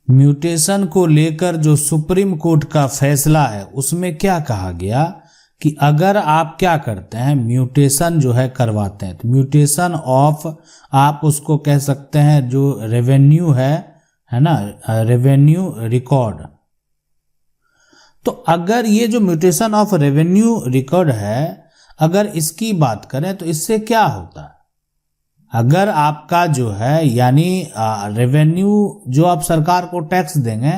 Mutation को लेकर जो सुप्रीम कोर्ट का फैसला है उसमें क्या कहा गया कि अगर आप क्या करते हैं, म्यूटेशन जो है करवाते हैं, तो म्यूटेशन ऑफ आप उसको कह सकते हैं जो रेवेन्यू है ना, रेवेन्यू रिकॉर्ड। तो अगर ये जो म्यूटेशन ऑफ रेवेन्यू रिकॉर्ड है, अगर इसकी बात करें तो इससे क्या होता है, अगर आपका जो है यानी रेवेन्यू जो आप सरकार को टैक्स देंगे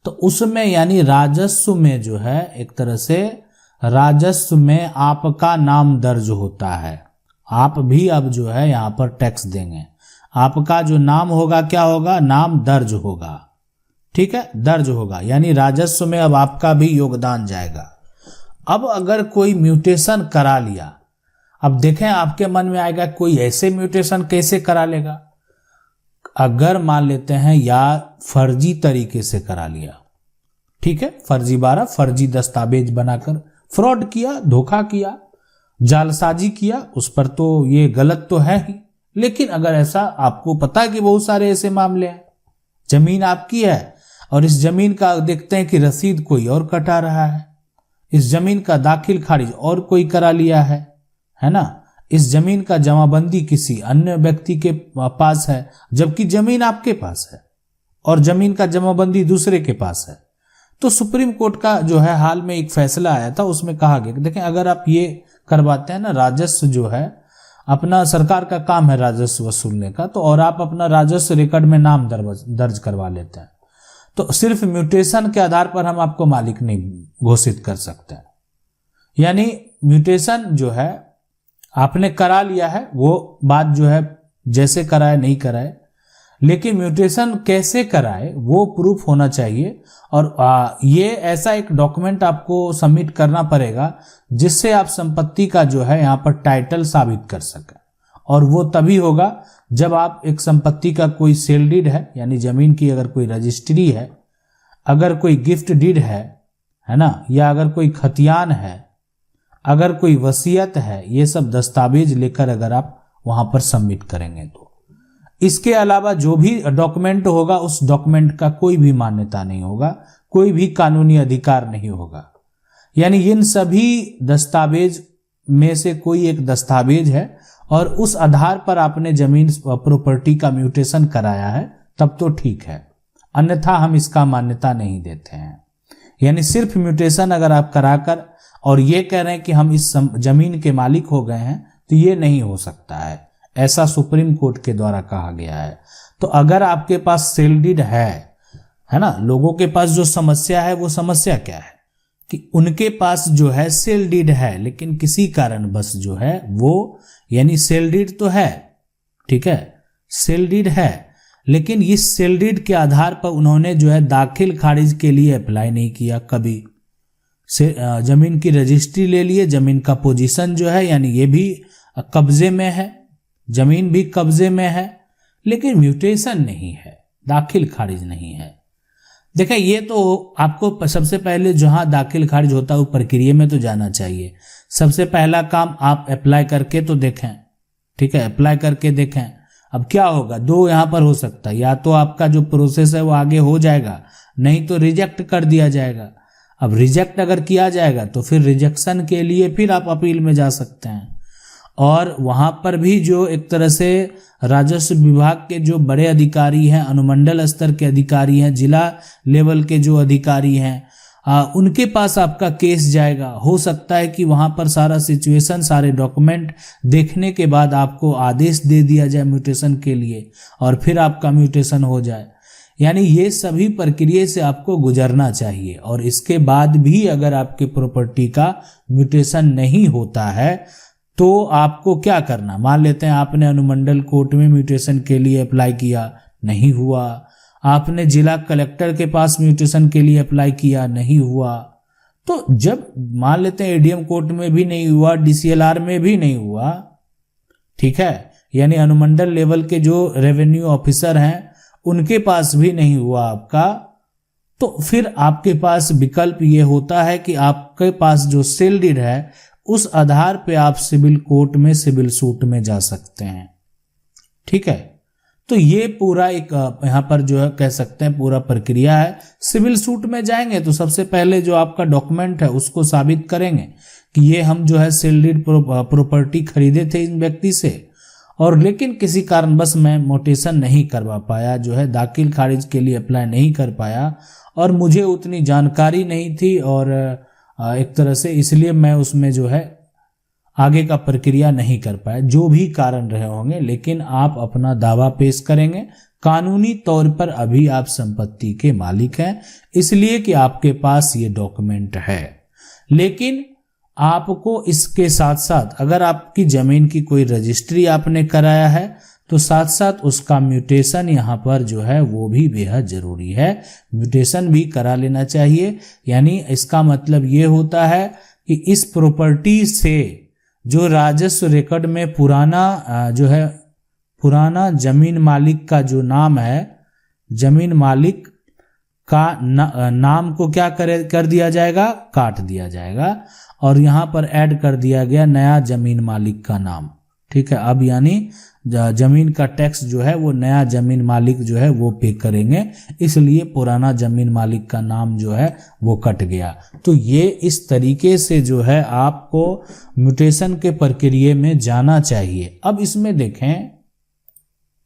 तो उसमें यानी राजस्व में जो है एक तरह से राजस्व में आपका नाम दर्ज होता है। आप भी अब जो है यहाँ पर टैक्स देंगे, आपका जो नाम होगा क्या होगा, नाम दर्ज होगा। ठीक है, दर्ज होगा यानी राजस्व में अब आपका भी योगदान जाएगा। अब अगर कोई म्यूटेशन करा लिया, अब देखें आपके मन में आएगा कोई ऐसे म्यूटेशन कैसे करा लेगा। अगर मान लेते हैं या फर्जी तरीके से करा लिया, ठीक है, फर्जी दस्तावेज बनाकर फ्रॉड किया, धोखा किया, जालसाजी किया, उस पर तो ये गलत तो है ही। लेकिन अगर ऐसा आपको पता है कि बहुत सारे ऐसे मामले हैं, जमीन आपकी है और इस जमीन का देखते हैं कि रसीद कोई और कटा रहा है, इस जमीन का दाखिल खारिज और कोई करा लिया है ना, इस जमीन का जमाबंदी किसी अन्य व्यक्ति के पास है जबकि जमीन आपके पास है और जमीन का जमाबंदी दूसरे के पास है। तो सुप्रीम कोर्ट का जो है हाल में एक फैसला आया था, उसमें कहा गया कि देखें अगर आप ये करवाते हैं ना, राजस्व जो है अपना सरकार का काम है राजस्व वसूलने का, तो और आप अपना राजस्व रिकॉर्ड में नाम दर्ज करवा लेते हैं तो सिर्फ म्यूटेशन के आधार पर हम आपको मालिक नहीं घोषित कर सकते हैं। यानी म्यूटेशन जो है आपने करा लिया है, वो बात जो है जैसे कराए नहीं कराए, लेकिन म्यूटेशन कैसे कराए वो प्रूफ होना चाहिए। और ये ऐसा एक डॉक्यूमेंट आपको सबमिट करना पड़ेगा जिससे आप संपत्ति का जो है यहाँ पर टाइटल साबित कर सकें। और वो तभी होगा जब आप एक संपत्ति का कोई सेल डीड है यानी जमीन की अगर कोई रजिस्ट्री है, अगर कोई गिफ्ट डीड है ना, या अगर कोई खतियान है, अगर कोई वसीयत है, ये सब दस्तावेज लेकर अगर आप वहां पर सबमिट करेंगे तो इसके अलावा जो भी डॉक्यूमेंट होगा उस डॉक्यूमेंट का कोई भी मान्यता नहीं होगा, कोई भी कानूनी अधिकार नहीं होगा। यानी इन सभी दस्तावेज में से कोई एक दस्तावेज है और उस आधार पर आपने जमीन प्रॉपर्टी का म्यूटेशन कराया है तब तो ठीक है, अन्यथा हम इसका मान्यता नहीं देते हैं। यानी सिर्फ म्यूटेशन अगर आप कराकर और ये कह रहे हैं कि हम इस जमीन के मालिक हो गए हैं तो ये नहीं हो सकता है, ऐसा सुप्रीम कोर्ट के द्वारा कहा गया है। तो अगर आपके पास सेल डीड है ना, लोगों के पास जो समस्या है वो समस्या क्या है कि उनके पास जो है सेल डीड है लेकिन किसी कारण बस जो है वो यानी सेल डीड तो है, ठीक है, सेल डीड है, लेकिन इस सेल डीड के आधार पर उन्होंने जो है दाखिल खारिज के लिए अप्लाई नहीं किया कभी। से जमीन की रजिस्ट्री ले लिए, जमीन का पोजीशन जो है यानी ये भी कब्जे में है, जमीन भी कब्जे में है, लेकिन म्यूटेशन नहीं है, दाखिल खारिज नहीं है। देखें ये तो आपको सबसे पहले जहां दाखिल खारिज होता है वो प्रक्रिया में तो जाना चाहिए। सबसे पहला काम आप अप्लाई करके तो देखें, ठीक है, अप्लाई करके देखें। अब क्या होगा, दो यहां पर हो सकता है, या तो आपका जो प्रोसेस है वो आगे हो जाएगा, नहीं तो रिजेक्ट कर दिया जाएगा। अब रिजेक्ट अगर किया जाएगा तो फिर रिजेक्शन के लिए फिर आप अपील में जा सकते हैं और वहां पर भी जो एक तरह से राजस्व विभाग के जो बड़े अधिकारी हैं, अनुमंडल स्तर के अधिकारी हैं, जिला लेवल के जो अधिकारी हैं, उनके पास आपका केस जाएगा। हो सकता है कि वहां पर सारा सिचुएशन, सारे डॉक्यूमेंट देखने के बाद आपको आदेश दे दिया जाए म्यूटेशन के लिए और फिर आपका म्यूटेशन हो जाए। यानी ये सभी प्रक्रिया से आपको गुजरना चाहिए और इसके बाद भी अगर आपके प्रॉपर्टी का म्यूटेशन नहीं होता है तो आपको क्या करना, मान लेते हैं आपने अनुमंडल कोर्ट में म्यूटेशन के लिए अप्लाई किया, नहीं हुआ, आपने जिला कलेक्टर के पास म्यूटेशन के लिए अप्लाई किया, नहीं हुआ, तो जब मान लेते हैं एडीएम कोर्ट में भी नहीं हुआ, डीसीएलआर में भी नहीं हुआ, ठीक है, यानी अनुमंडल लेवल के जो रेवेन्यू ऑफिसर हैं उनके पास भी नहीं हुआ आपका, तो फिर आपके पास विकल्प ये होता है कि आपके पास जो सेल डीड है उस आधार पे आप सिविल कोर्ट में सिविल सूट में जा सकते हैं, ठीक है। तो ये पूरा एक यहाँ पर जो है कह सकते हैं पूरा प्रक्रिया है। सिविल सूट में जाएंगे तो सबसे पहले जो आपका डॉक्यूमेंट है उसको साबित करेंगे कि ये हम जो है सेल डीड प्रॉपर्टी खरीदे थे इन व्यक्ति से, और लेकिन किसी कारणवश मैं म्यूटेशन नहीं करवा पाया, जो है दाखिल खारिज के लिए अप्लाई नहीं कर पाया, और मुझे उतनी जानकारी नहीं थी और एक तरह से इसलिए मैं उसमें जो है आगे का प्रक्रिया नहीं कर पाया, जो भी कारण रहे होंगे, लेकिन आप अपना दावा पेश करेंगे। कानूनी तौर पर अभी आप संपत्ति के मालिक हैं, इसलिए कि आपके पास ये डॉक्यूमेंट है। लेकिन आपको इसके साथ साथ अगर आपकी जमीन की कोई रजिस्ट्री आपने कराया है तो साथ साथ उसका म्यूटेशन यहाँ पर जो है वो भी बेहद जरूरी है, म्यूटेशन भी करा लेना चाहिए। यानी इसका मतलब ये होता है कि इस प्रॉपर्टी से जो राजस्व रिकॉर्ड में पुराना जो है पुराना जमीन मालिक का जो नाम है, जमीन मालिक का नाम को क्या कर दिया जाएगा, काट दिया जाएगा, और यहाँ पर ऐड कर दिया गया नया जमीन मालिक का नाम। ठीक है, अब यानी जमीन का टैक्स जो है वो नया जमीन मालिक जो है वो पे करेंगे, इसलिए पुराना जमीन मालिक का नाम जो है वो कट गया। तो ये इस तरीके से जो है आपको म्यूटेशन के प्रक्रिया में जाना चाहिए। अब इसमें देखें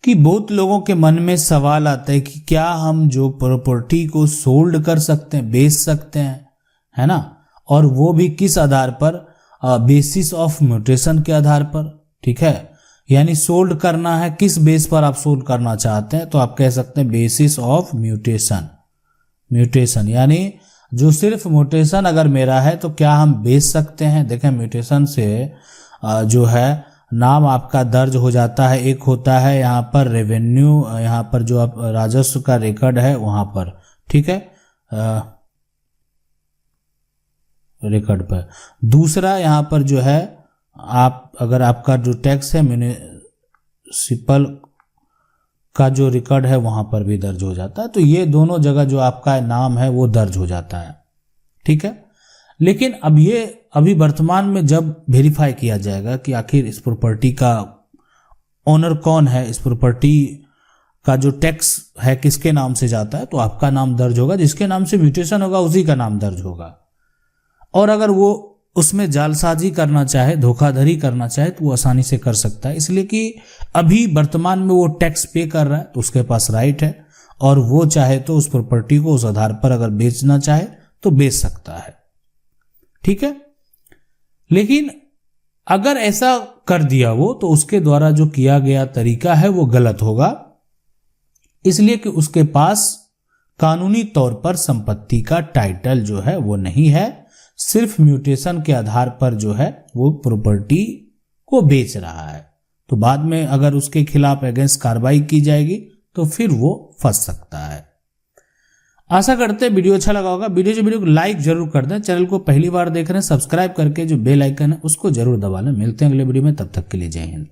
कि बहुत लोगों के मन में सवाल आता है कि क्या हम जो प्रॉपर्टी को सोल्ड कर सकते हैं, बेच सकते हैं, है ना, और वो भी किस आधार पर, बेसिस ऑफ म्यूटेशन के आधार पर। ठीक है, यानी सोल्ड करना है, किस बेस पर आप सोल्ड करना चाहते हैं, तो आप कह सकते हैं बेसिस ऑफ म्यूटेशन। म्यूटेशन यानी जो सिर्फ म्यूटेशन अगर मेरा है तो क्या हम बेच सकते हैं। देखें, म्यूटेशन से जो है नाम आपका दर्ज हो जाता है, एक होता है यहाँ पर रेवेन्यू, यहाँ पर जो आप राजस्व का रिकॉर्ड है वहाँ पर, ठीक है, रिकॉर्ड पर। दूसरा यहाँ पर जो है आप अगर आपका जो टैक्स है म्युनिसिपल का जो रिकॉर्ड है वहाँ पर भी दर्ज हो जाता है। तो ये दोनों जगह जो आपका नाम है वो दर्ज हो जाता है। ठीक है, लेकिन अब ये अभी वर्तमान में जब वेरीफाई किया जाएगा कि आखिर इस प्रॉपर्टी का ओनर कौन है, इस प्रॉपर्टी का जो टैक्स है किसके नाम से जाता है, तो आपका नाम दर्ज होगा, जिसके नाम से म्यूटेशन होगा उसी का नाम दर्ज होगा। और अगर वो उसमें जालसाजी करना चाहे, धोखाधड़ी करना चाहे, तो वो आसानी से कर सकता है, इसलिए कि अभी वर्तमान में वो टैक्स पे कर रहा है तो उसके पास राइट है, और वो चाहे तो उस प्रॉपर्टी को उस आधार पर अगर बेचना चाहे तो बेच सकता है। ठीक है, लेकिन अगर ऐसा कर दिया वो, तो उसके द्वारा जो किया गया तरीका है वो गलत होगा, इसलिए कि उसके पास कानूनी तौर पर संपत्ति का टाइटल जो है वो नहीं है, सिर्फ म्यूटेशन के आधार पर जो है वो प्रॉपर्टी को बेच रहा है। तो बाद में अगर उसके खिलाफ अगेंस्ट कार्रवाई की जाएगी तो फिर वो फंस सकता है। आशा करते हैं वीडियो अच्छा लगा होगा। वीडियो को लाइक जरूर कर दें। चैनल को पहली बार देख रहे हैं, सब्सक्राइब करके जो बेल आइकन है उसको जरूर दबा लें। मिलते हैं अगले वीडियो में, तब तक के लिए जय हिंद।